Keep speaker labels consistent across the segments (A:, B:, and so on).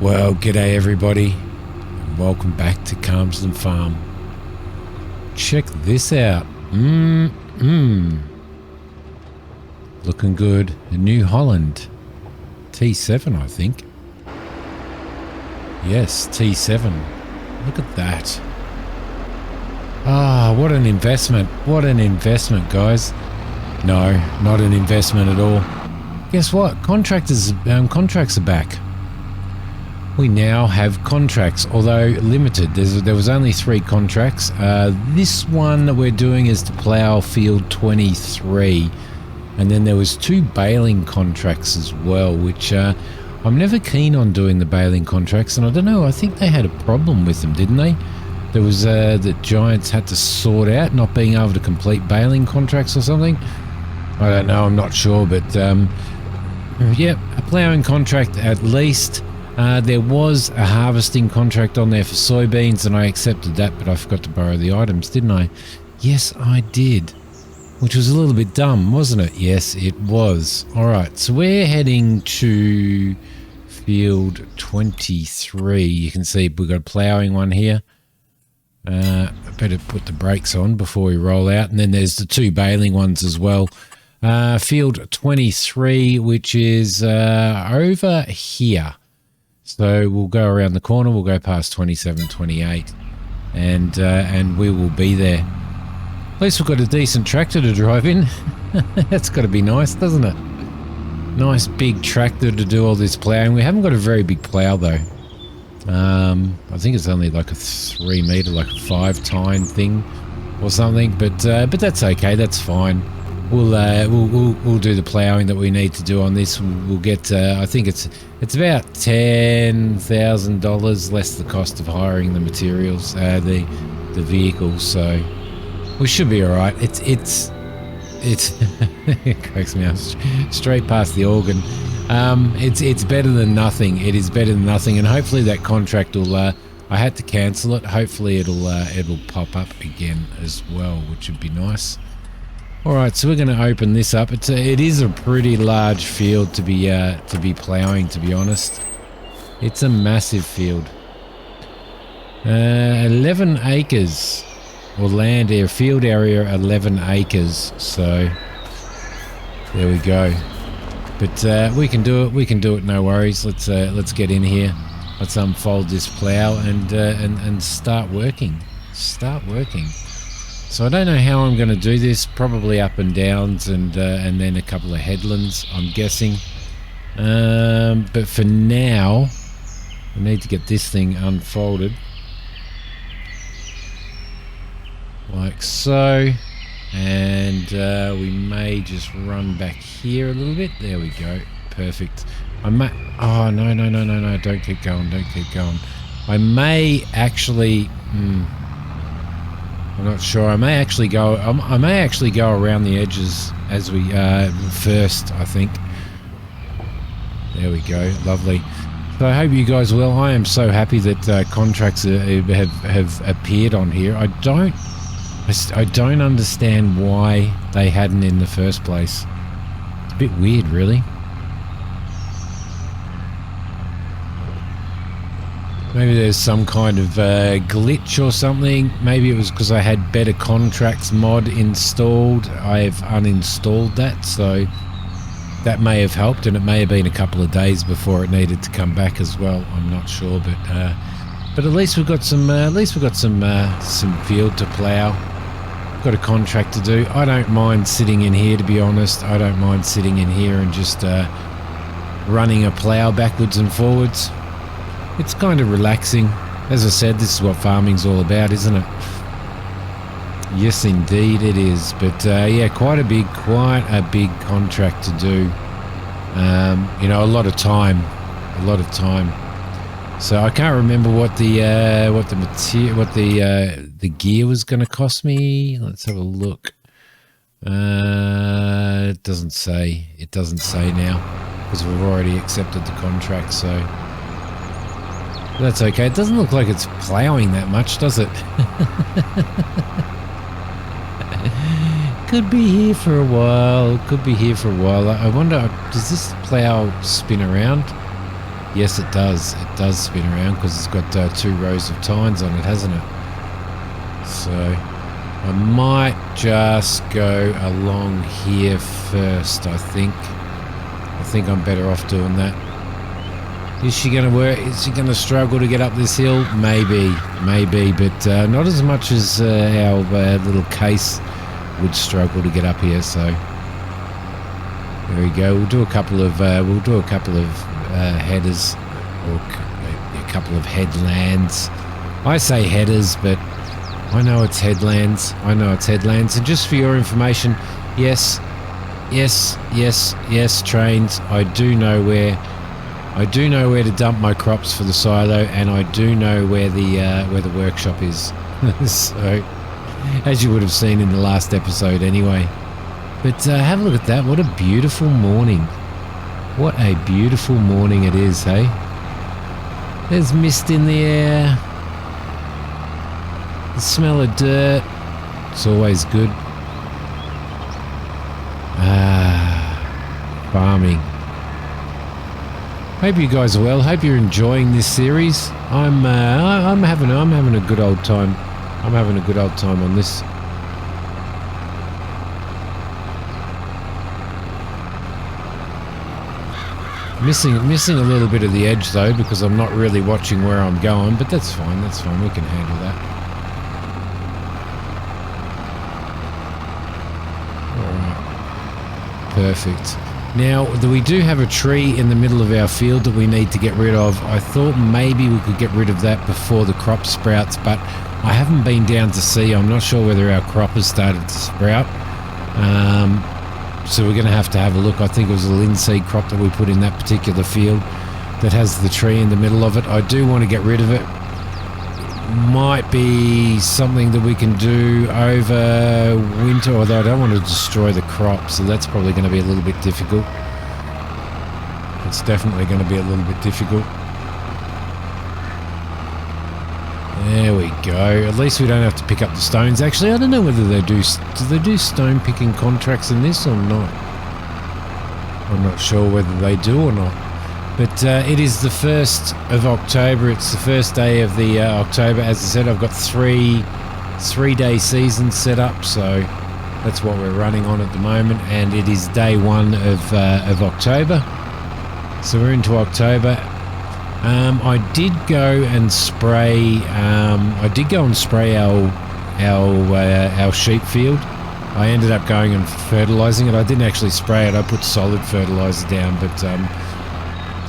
A: Well, g'day everybody, and welcome back to Calmsden Farm. Check this out. Looking good. A New Holland T7, I think. Yes, T7. Look at that. Ah, what an investment. What an investment, guys. No, not an investment at all. Guess what? Contracts are back. We now have contracts, although limited. There was only 3 contracts. This one that we're doing is to plough field 23. And then there was 2 baling contracts as well, which I'm never keen on doing the baling contracts. And I don't know, I think they had a problem with them, didn't they? There was the Giants had to sort out not being able to complete baling contracts or something. I don't know, I'm not sure, but yeah, a ploughing contract at least. There was a harvesting contract on there for soybeans, and I accepted that, but I forgot to borrow the items, didn't I? Yes, I did. Which was a little bit dumb, wasn't it? Yes, it was. Alright, so we're heading to field 23. You can see we've got a ploughing one here. I better put the brakes on before we roll out. And then there's the 2 baling ones as well. Field 23, which is over here. So we'll go around the corner, we'll go past 27, 28, and we will be there. At least we've got a decent tractor to drive in. That's got to be nice, doesn't it? Nice big tractor to do all this ploughing. We haven't got a very big plough though. I think it's only like a 3 meter, like a 5 tine thing or something. But that's okay. That's fine. We'll do the ploughing that we need to do on this. We'll get. I think it's about $10,000 less the cost of hiring the materials, the vehicles. So we should be all right. It's it cracks me up straight past the organ. It's better than nothing. It is better than nothing, and hopefully that contract will. I had to cancel it. Hopefully it'll pop up again as well, which would be nice. All right, so we're going to open this up. It is a pretty large field to be ploughing, to be honest. It's a massive field. 11 acres, or field area 11 acres. So there we go. But we can do it. We can do it. No worries. Let's get in here. Let's unfold this plough and start working. Start working. So I don't know how I'm going to do this. Probably up and downs and then a couple of headlands, I'm guessing. But for now, I need to get this thing unfolded. Like so. And we may just run back here a little bit. There we go. Perfect. Oh, no. Don't keep going. Don't keep going. I may actually... I'm not sure. I may actually go around the edges as we first, I think. There we go. Lovely. So I hope you guys are well. I am so happy that contracts have appeared on here. I don't understand why they hadn't in the first place. It's a bit weird, really. Maybe there's some kind of glitch or something. Maybe it was because I had better contracts mod installed. I've uninstalled that, so that may have helped, and it may have been a couple of days before it needed to come back as well. I'm not sure, but at least we've got some field to plough. Got a contract to do. I don't mind sitting in here, to be honest. I don't mind sitting in here and just running a plough backwards and forwards. It's kind of relaxing. As I said, this is what farming's all about, isn't it? Yes, indeed it is. But yeah, quite a big contract to do. You know, a lot of time. So I can't remember what the gear was going to cost me. Let's have a look. It doesn't say. It doesn't say now because we've already accepted the contract. So. That's okay. It doesn't look like it's ploughing that much, does it? Could be here for a while. I wonder, does this plough spin around? Yes, it does. It does spin around because it's got 2 rows of tines on it, hasn't it? So I might just go along here first, I think. I think I'm better off doing that. Is she going to work? Is she going to struggle to get up this hill? Maybe, but not as much as our little case would struggle to get up here. So there we go. We'll do a couple of headers, or a couple of headlands. I say headers, but I know it's headlands. And just for your information, yes, trains. I do know where to dump my crops for the silo, and I do know where the workshop is. So, as you would have seen in the last episode anyway. But have a look at that. What a beautiful morning. What a beautiful morning it is, hey? There's mist in the air. The smell of dirt. It's always good. Farming. Hope you guys are well. Hope you're enjoying this series. I'm having a good old time. I'm having a good old time on this. Missing a little bit of the edge though, because I'm not really watching where I'm going, but that's fine. We can handle that. All right. Perfect. Now, we do have a tree in the middle of our field that we need to get rid of. I thought maybe we could get rid of that before the crop sprouts, but I haven't been down to see. I'm not sure whether our crop has started to sprout. So we're going to have a look. I think it was a linseed crop that we put in that particular field that has the tree in the middle of it. I do want to get rid of it. Might be something that we can do over winter, although I don't want to destroy the crop, so that's probably going to be a little bit difficult. It's definitely going to be a little bit difficult. There we go. At least we don't have to pick up the stones. Actually, I don't know whether do they do stone picking contracts in this or not. I'm not sure whether they do or not. But it is the 1st of October. It's the first day of the October. As I said, I've got three-day season set up, so that's what we're running on at the moment. And it is day 1 of October. So we're into October. I did go and spray. Our sheep field. I ended up going and fertilizing it. I didn't actually spray it. I put solid fertilizer down, but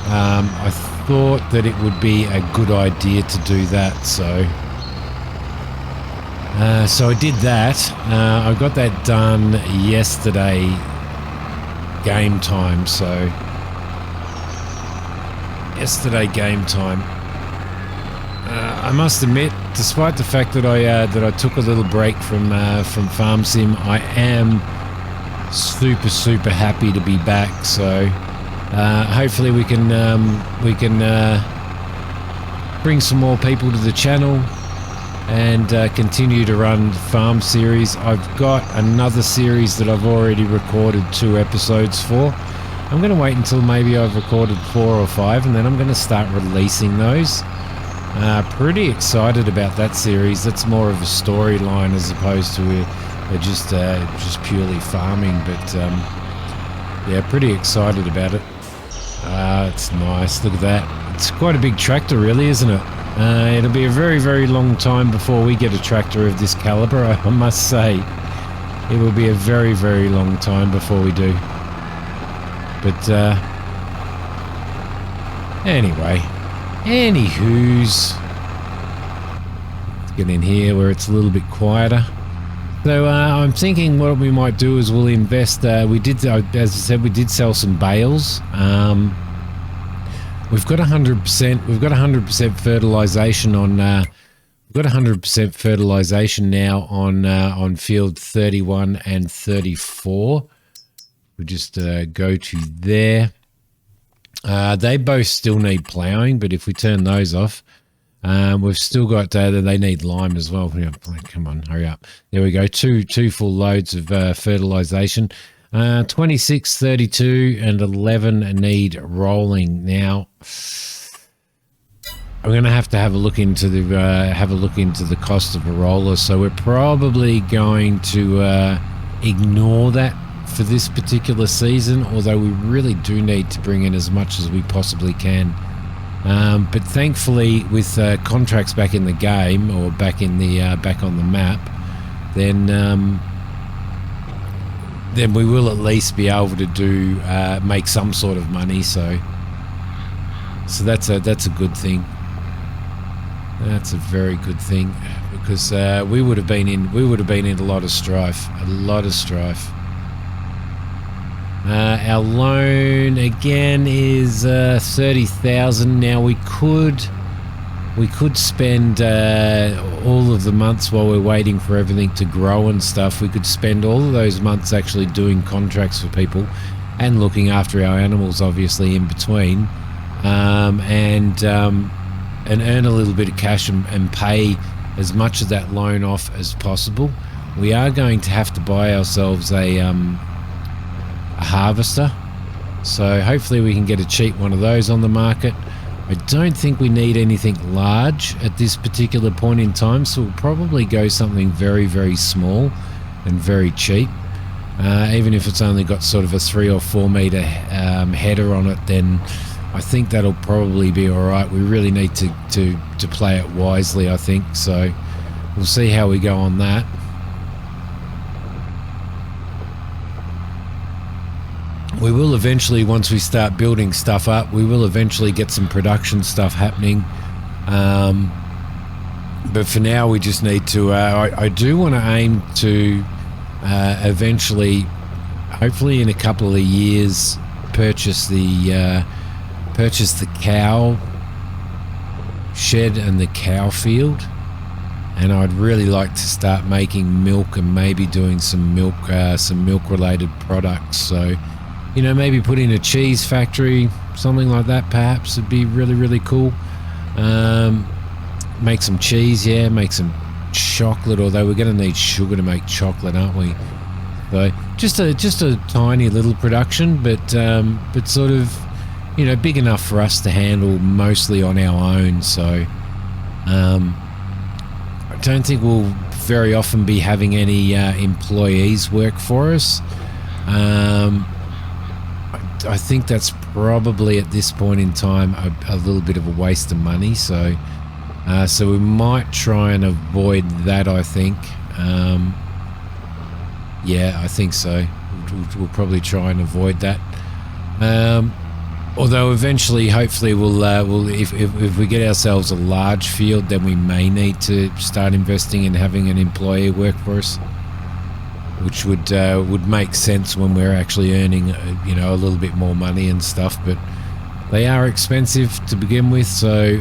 A: I thought that it would be a good idea to do that. So I did that. I got that done yesterday, game time. So. Yesterday game time. I must admit, despite the fact that I took a little break from Farm Sim, I am super happy to be back. So hopefully we can bring some more people to the channel and continue to run farm series. I've got another series that I've already recorded 2 episodes for. I'm going to wait until maybe I've recorded 4 or 5, and then I'm going to start releasing those. Pretty excited about that series. That's more of a storyline as opposed to just purely farming. But yeah, pretty excited about it. It's nice. Look at that. It's quite a big tractor, really, isn't it? It'll be a very long time before we get a tractor of this caliber. I must say, it will be a very long time before we do. But anyway, anywho's, let's get in here where it's a little bit quieter. So I'm thinking what we might do is we'll invest. We did, as I said, we did sell some bales. We've got 100%. We've got 100% fertilization on. We've got 100% fertilization now on field 31 and 34. We just go to there. They both still need ploughing, but if we turn those off, we've still got, they need lime as well. Come on, hurry up. There we go, two full loads of fertilization. 26, 32, and 11 need rolling. Now, I'm going to have a look into the cost of a roller. So we're probably going to ignore that for this particular season, although we really do need to bring in as much as we possibly can. But thankfully, with contracts back in the game, or back on the map, then we will at least be able to do make some sort of money. So that's a good thing. That's a very good thing, because we would have been in a lot of strife. Our loan again is 30,000. Now we could spend all of the months while we're waiting for everything to grow and stuff. We could spend all of those months actually doing contracts for people and looking after our animals, obviously, in between, and earn a little bit of cash and pay as much of that loan off as possible. We are going to have to buy ourselves a harvester, so hopefully we can get a cheap one of those on the market. I don't think we need anything large at this particular point in time, so we'll probably go something very, very small and very cheap. Even if it's only got sort of a 3 or 4 meter header on it, then I think that'll probably be all right. We really need to play it wisely, I think. So we'll see how we go on that. We will eventually, once we start building stuff up, we will eventually get some production stuff happening. But for now, we just need to... I do want to aim to eventually, hopefully in a couple of years, purchase the cow shed and the cow field. And I'd really like to start making milk and maybe doing some milk-related products. So, you know, maybe put in a cheese factory, something like that perhaps. It'd be really, really cool. Make some cheese, yeah, make some chocolate, although we're going to need sugar to make chocolate, aren't we? So just a tiny little production, but sort of, you know, big enough for us to handle mostly on our own. So I don't think we'll very often be having any employees work for us. I think that's probably at this point in time a little bit of a waste of money. So we might try and avoid that, I think. Yeah, I think so. We'll probably try and avoid that. Although eventually, hopefully, we'll if we get ourselves a large field, then we may need to start investing in having an employee work for us, which would make sense when we're actually earning, you know, a little bit more money and stuff. But they are expensive to begin with, so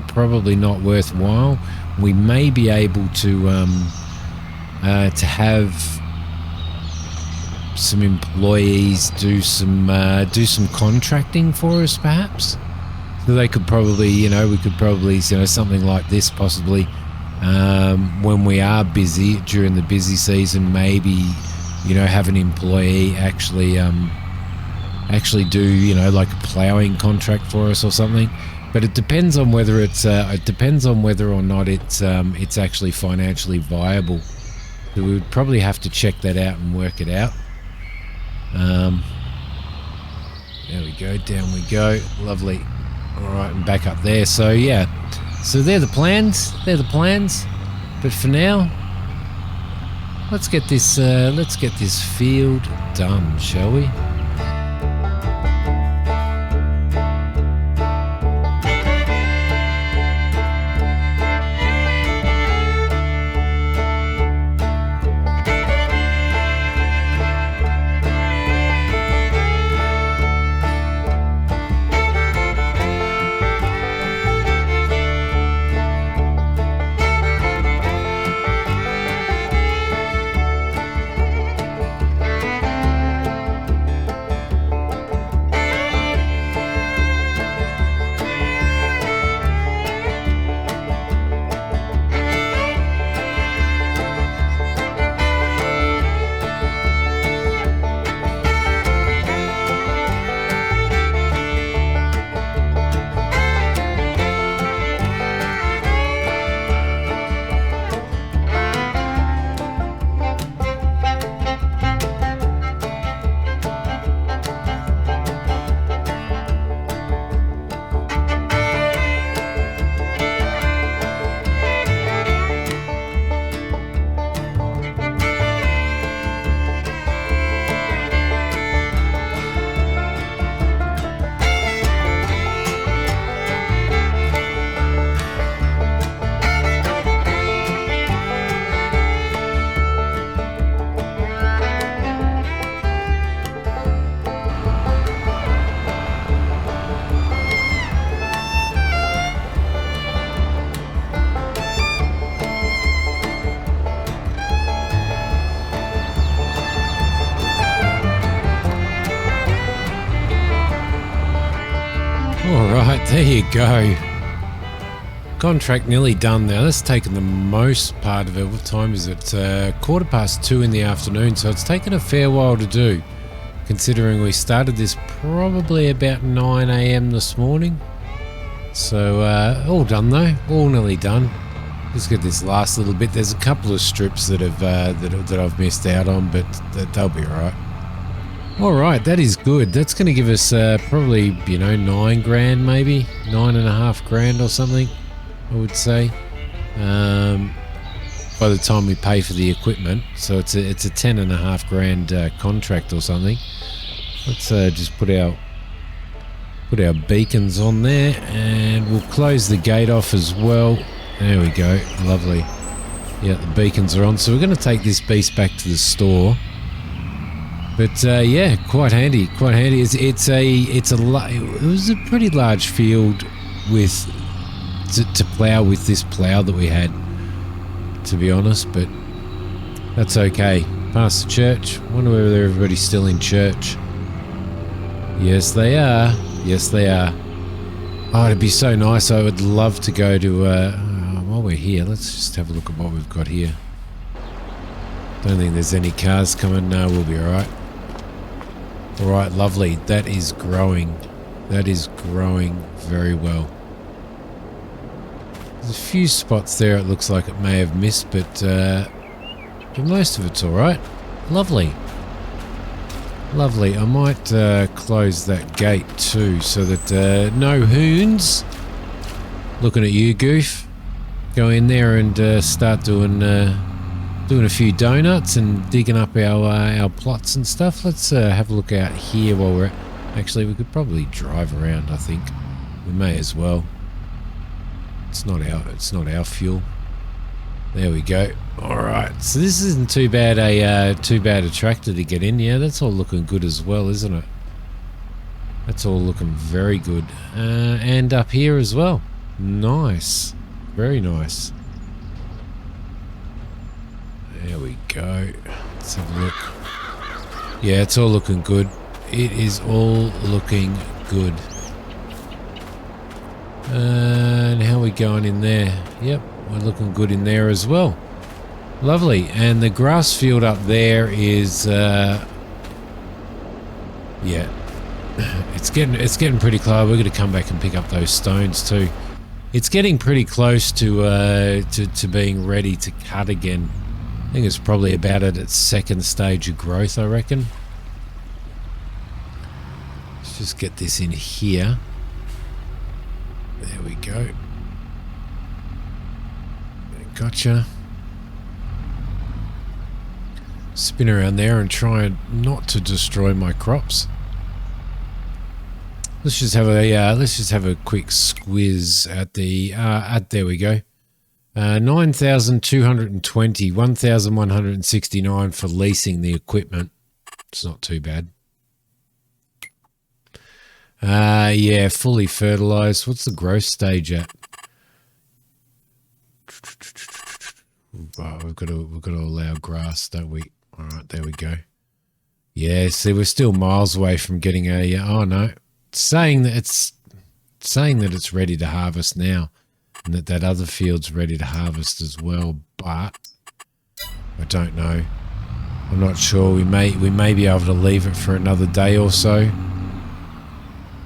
A: probably not worthwhile. We may be able to have some employees do some contracting for us, perhaps. So they could probably, you know, we could probably, you know, something like this possibly. When we are busy during the busy season, maybe, you know, have an employee actually do, you know, like a ploughing contract for us or something. But it depends on whether it's whether or not it's actually financially viable. So we would probably have to check that out and work it out. There we go, down we go, lovely. All right, and back up there. So yeah, so they're the plans. But for now, let's get this field done, shall we? Alright, there you go. Contract nearly done now. That's taken the most part of it. What time is it? 2:15 in the afternoon, so it's taken a fair while to do, considering we started this probably about 9 AM this morning. So all done though, all nearly done. Let's get this last little bit. There's a couple of strips that have that I've missed out on, but they'll be alright. Alright, that is good. That's going to give us probably, you know, 9 grand maybe, 9.5 grand or something, I would say, by the time we pay for the equipment. So it's a 10.5 grand contract or something. Let's just put our beacons on there, and we'll close the gate off as well. There we go, lovely. Yeah, the beacons are on. So we're going to take this beast back to the store. But yeah, quite handy, quite handy. It was a pretty large field with to plough with this plough that we had, to be honest. But that's okay. Past the church. Wonder whether everybody's still in church. Yes, they are. Yes, they are. Oh, it'd be so nice. I would love to go to. While we're here, let's just have a look at what we've got here. Don't think there's any cars coming. No, we'll be all right. All right, lovely. That is growing. That is growing very well. There's a few spots there it looks like it may have missed, but most of it's all right. Lovely. Lovely. I might close that gate too, so that no hoons. Looking at you, Goof. Go in there and start doing a few donuts and digging up our plots and stuff. Let's have a look out here while we're actually, we could probably drive around. I think we may as well. It's not our fuel. There we go. All right, so this isn't too bad a tractor to get in. Yeah, that's all looking good as well, isn't it? That's all looking very good. And up here as well. Nice, very nice. There we go. Let's have a look. Yeah, it's all looking good. It is all looking good. And how are we going in there? Yep, we're looking good in there as well. Lovely. And the grass field up there is yeah, it's getting pretty close. We're going to come back and pick up those stones too. It's getting pretty close to being ready to cut again. I think it's probably about at its second stage of growth, I reckon. Let's just get this in here. There we go. Gotcha. Spin around there and try not to destroy my crops. Let's just have a quick squiz at the there we go. 9,220, 1,169 for leasing the equipment. It's not too bad. Yeah, fully fertilized. What's the growth stage at? Oh, we've got to allow grass, don't we? All right, there we go. Yeah, see, we're still miles away from getting a. Oh no, it's saying that it's ready to harvest now, and that other field's ready to harvest as well. But I don't know. I'm not sure. We may be able to leave it for another day or so.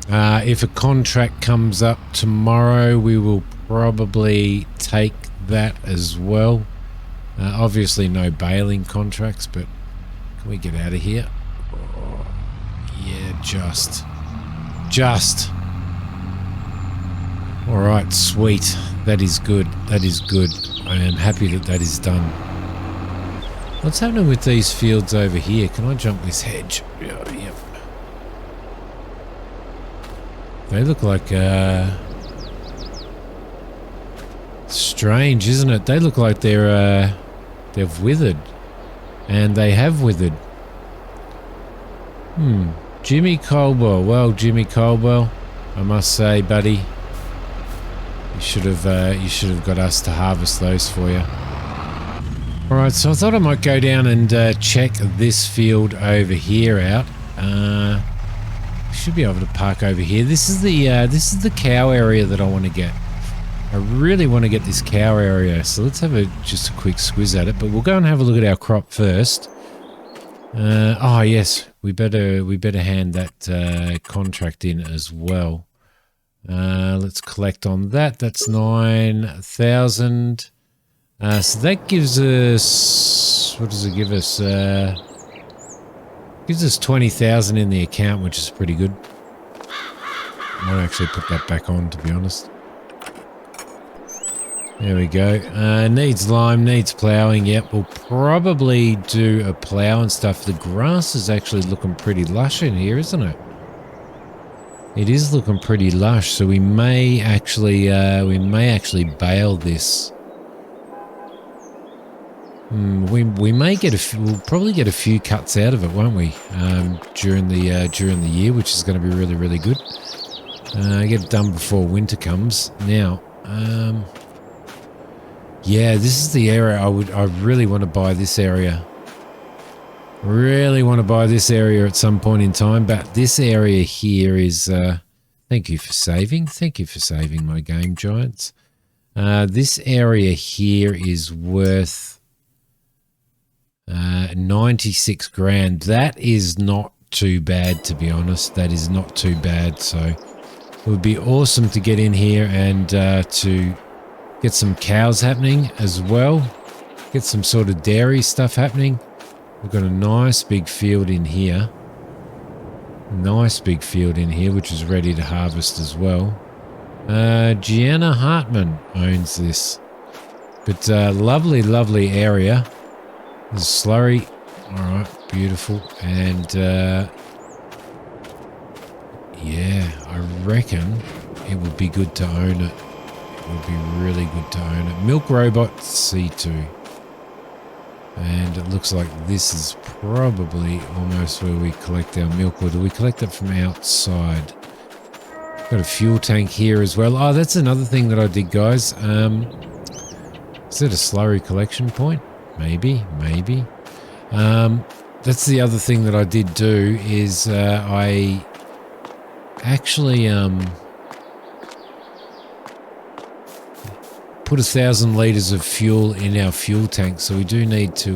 A: If a contract comes up tomorrow, we will probably take that as well. Obviously no baling contracts, but can we get out of here? Oh, yeah, just. All right, sweet. That is good. That is good. I am happy that is done. What's happening with these fields over here? Can I jump this hedge? Yeah, yep. They look like strange, isn't it? They look like they've withered, and they have withered. Jimmy Colwell. Well, Jimmy Colwell, I must say, buddy, you should have got us to harvest those for you. All right, so I thought I might go down and check this field over here out. Should be able to park over here. This is the cow area that I want to get. I really want to get this cow area. So let's have just a quick squiz at it. But we'll go and have a look at our crop first. Oh yes, we better hand that contract in as well. Let's collect on that. That's 9,000. So that gives us, what does it give us? Gives us 20,000 in the account, which is pretty good. I might actually put that back on, to be honest. There we go. Needs lime, needs ploughing. Yep, we'll probably do a plough and stuff. The grass is actually looking pretty lush in here, isn't it? It is looking pretty lush, so we may actually bale this. We may get we'll probably get a few cuts out of it, won't we? During the year, which is going to be really, really good. Get it done before winter comes. Now, yeah, this is the area I really want to buy this area. Really want to buy this area at some point in time, but this area here is, thank you for saving my game giants. This area here is worth 96 grand. That is not too bad, to be honest. That is not too bad. So it would be awesome to get in here and to get some cows happening as well. Get some sort of dairy stuff happening. We've got a nice big field in here. Nice big field in here, which is ready to harvest as well. Gianna Hartman owns this. But lovely, lovely area. There's a slurry. Alright, beautiful. And yeah, I reckon it would be good to own it. It would be really good to own it. Milk Robot C2. And it looks like this is probably almost where we collect our milk. Or do we collect it from outside? Got a fuel tank here as well. Oh, that's another thing that I did, guys. Is it a slurry collection point? Maybe. That's the other thing that I did do is I actually put 1,000 litres of fuel in our fuel tank, so we do need to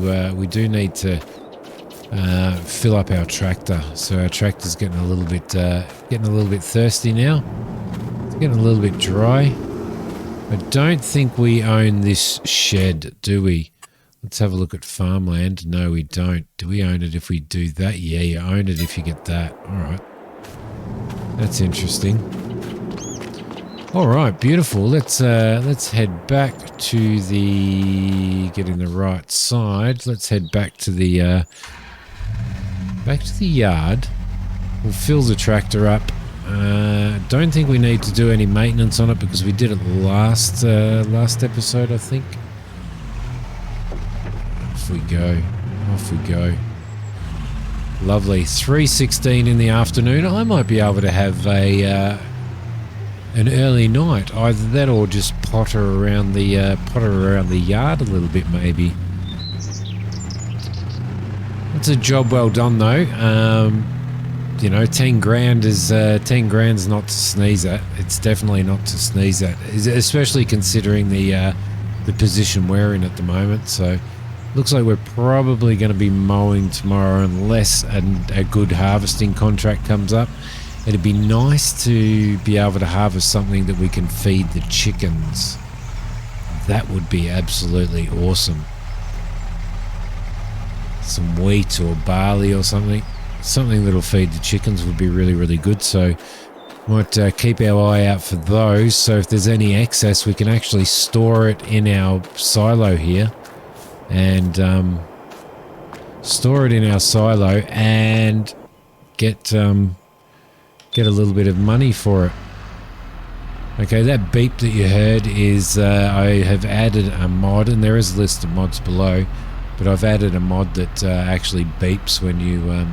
A: fill up our tractor. So our tractor's getting a little bit thirsty now. It's getting a little bit dry. I don't think we own this shed, do we? Let's have a look at farmland. No, we don't. Do we own it if we do that? Yeah, you own it if you get that. All right. That's interesting. All right, beautiful. Let's head back to getting the right side. Let's head back to the yard. We'll fill the tractor up. Don't think we need to do any maintenance on it because we did it last episode, I think. Off we go. Lovely. 3:16 in the afternoon. I might be able to have an early night. Either that or just potter around the yard a little bit, maybe. It's a job well done, though. 10 grand is 10 grand's not to sneeze at. It's definitely not to sneeze at, especially considering the position we're in at the moment. So. Looks like we're probably going to be mowing tomorrow unless a good harvesting contract comes up. It'd be nice to be able to harvest something that we can feed the chickens. That would be absolutely awesome. Some wheat or barley or something. Something that'll feed the chickens would be really, really good. So might keep our eye out for those. So if there's any excess, we can actually store it in our silo here. And store it in our silo and get a little bit of money for it. Okay, that beep that you heard is I have added a mod, and there is a list of mods below, but I've added a mod that actually beeps when you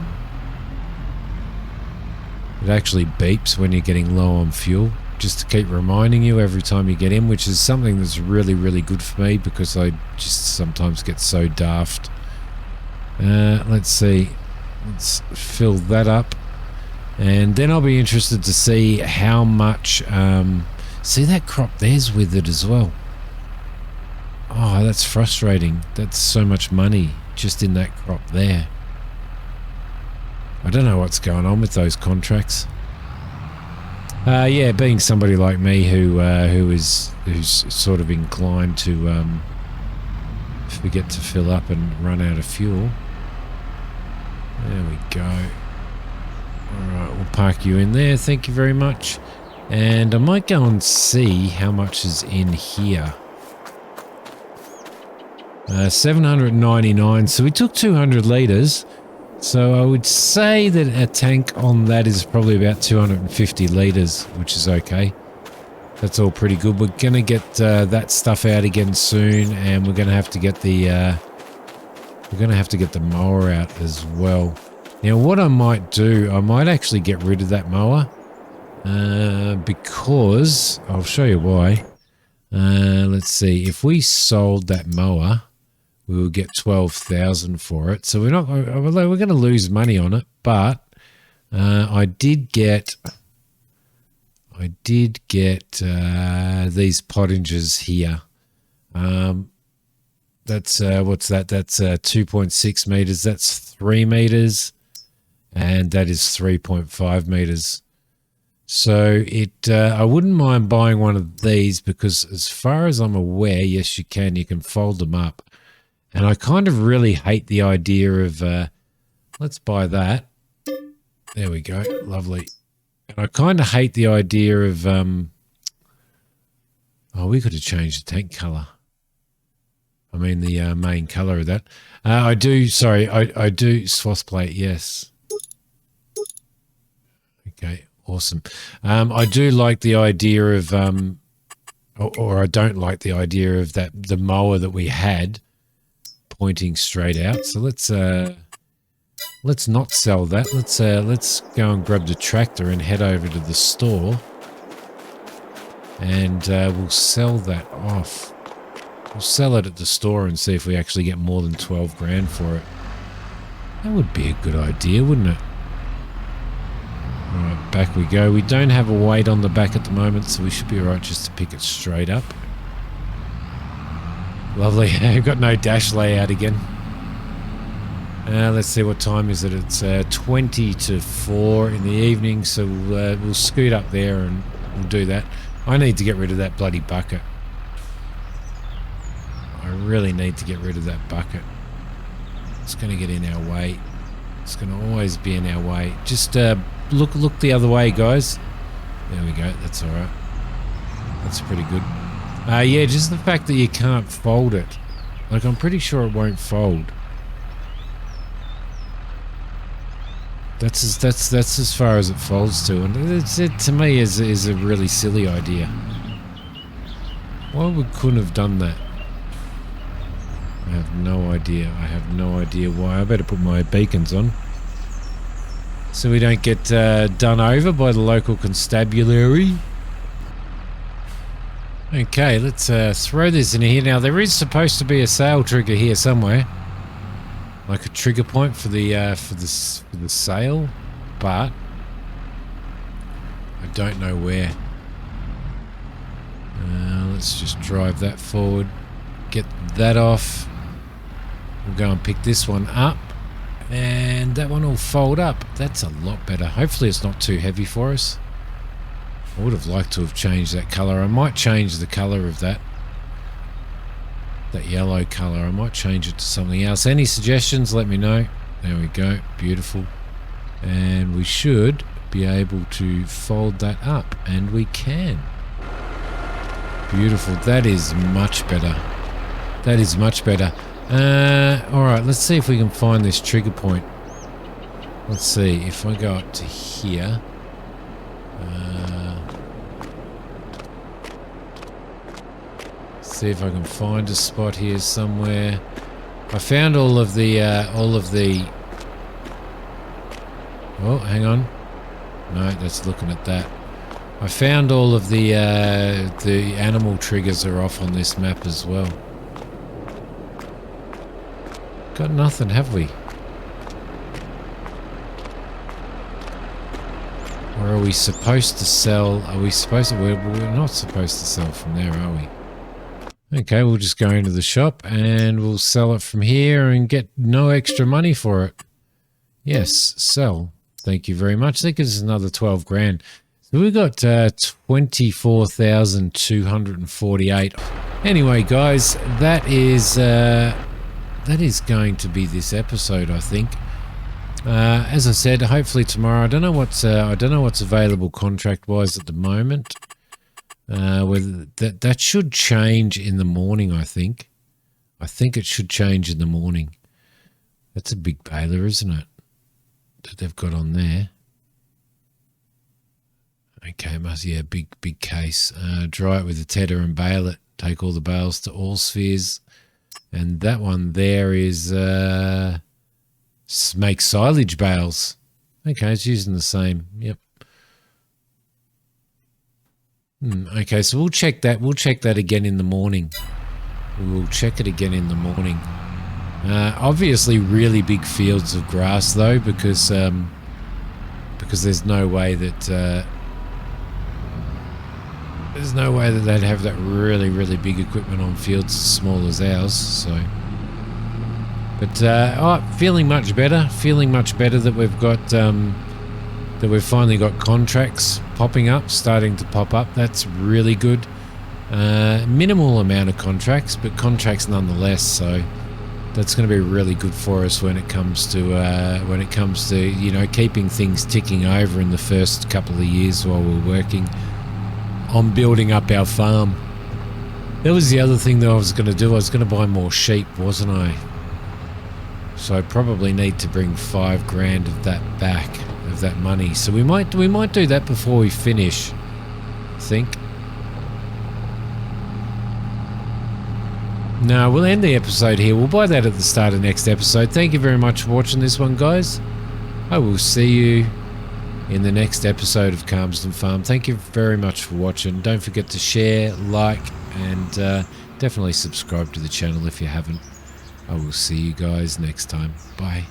A: you're getting low on fuel, just to keep reminding you every time you get in, which is something that's really, really good for me because I just sometimes get so daft. Let's see. Let's fill that up. And then I'll be interested to see how much... see that crop there's withered as well. Oh, that's frustrating. That's so much money just in that crop there. I don't know what's going on with those contracts. Yeah, being somebody like me who's sort of inclined to forget to fill up and run out of fuel. There we go. Alright, we'll park you in there. Thank you very much. And I might go and see how much is in here. 799. So we took 200 litres. So I would say that a tank on that is probably about 250 litres, which is okay. That's all pretty good. We're going to get that stuff out again soon, and we're going to have to get the mower out as well. Now, what I might do, I might actually get rid of that mower because I'll show you why. Let's see. If we sold that mower, we will get 12,000 for it. So we're going to lose money on it, but I did get these Pottingers here. That's what's that? That's 2.6 meters. That's 3 meters, and that is 3.5 meters. So I wouldn't mind buying one of these because, as far as I'm aware, yes, you can fold them up. And I kind of really hate the idea of, let's buy that. There we go. Lovely. And I kind of hate the idea of, oh, we could have changed the tank color. I mean, the main color of that. I do swath plate, yes. Okay, awesome. I do like the idea of, or I don't like the idea of the mower that we had pointing straight out. So let's not sell that. Let's go and grab the tractor and head over to the store, and we'll sell that off. We'll sell it at the store and see if we actually get more than 12 grand for it. That would be a good idea, wouldn't it? Alright, back we go. We don't have a weight on the back at the moment, so we should be alright just to pick it straight up. Lovely. I've got no dash layout again. Let's see, what time is it? It's 20 to 4 in the evening, so we'll scoot up there and we'll do that. I need to get rid of that bloody bucket. I really need to get rid of that bucket. It's going to get in our way. It's going to always be in our way. Just look the other way, guys. There we go. That's all right. That's pretty good. Yeah, just the fact that you can't fold it. Like, I'm pretty sure it won't fold. That's as far as it folds to, and it to me is a really silly idea. Why we couldn't have done that? I have no idea. I have no idea why. I better put my beacons on so we don't get done over by the local constabulary. Okay, let's throw this in here. Now, there is supposed to be a sail trigger here somewhere, like a trigger point for the sail, but I don't know where. Let's just drive that forward, get that off. We'll go and pick this one up, and that one will fold up. That's a lot better. Hopefully it's not too heavy for us. I would have liked to have changed that colour. I might change the colour of that yellow colour. I might change it to something else. Any suggestions, let me know. There we go. Beautiful. And we should be able to fold that up, and we can. Beautiful. That is much better. That is much better. Alright, let's see if we can find this trigger point. Let's see. If I go up to here... see if I can find a spot here somewhere. I found all of the oh, hang on. No, that's looking at that. I found all of the animal triggers are off on this map as well. Got nothing, have we? Or are we supposed to sell? Are we supposed to? We're not supposed to sell from there, are we? Okay, we'll just go into the shop and we'll sell it from here and get no extra money for it. Yes, sell. Thank you very much. I think it's another 12 grand. So we've got 24,248. Anyway, guys, that is going to be this episode, I think. As I said, hopefully tomorrow. I don't know what's available contract-wise at the moment. Whether that should change in the morning. I think it should change in the morning. That's a big baler, isn't it? That they've got on there. Okay, big case. Dry it with a tedder and bale it. Take all the bales to all spheres. And that one there is make silage bales. Okay, it's using the same. Yep. Okay, so we'll check that. We'll check that again in the morning. We'll check it again in the morning. Obviously, really big fields of grass though, because there's no way that they'd have that really big equipment on fields as small as ours. So, but feeling much better. Feeling much better that we've got that we've finally got contracts popping up, starting to pop up. That's really good. Minimal amount of contracts, but contracts nonetheless. So that's going to be really good for us when it comes to you know, keeping things ticking over in the first couple of years while we're working on building up our farm. That was the other thing that I was going to do. I was going to buy more sheep, wasn't I? So I probably need to bring 5 grand of that back, of that money. So we might do that before we finish, I think. No, we'll end the episode here. We'll buy that at the start of next episode. Thank you very much for watching this one, guys. I will see you in the next episode of Calmsden Farm. Thank you very much for watching. Don't forget to share, like, and definitely subscribe to the channel if you haven't. I will see you guys next time. Bye.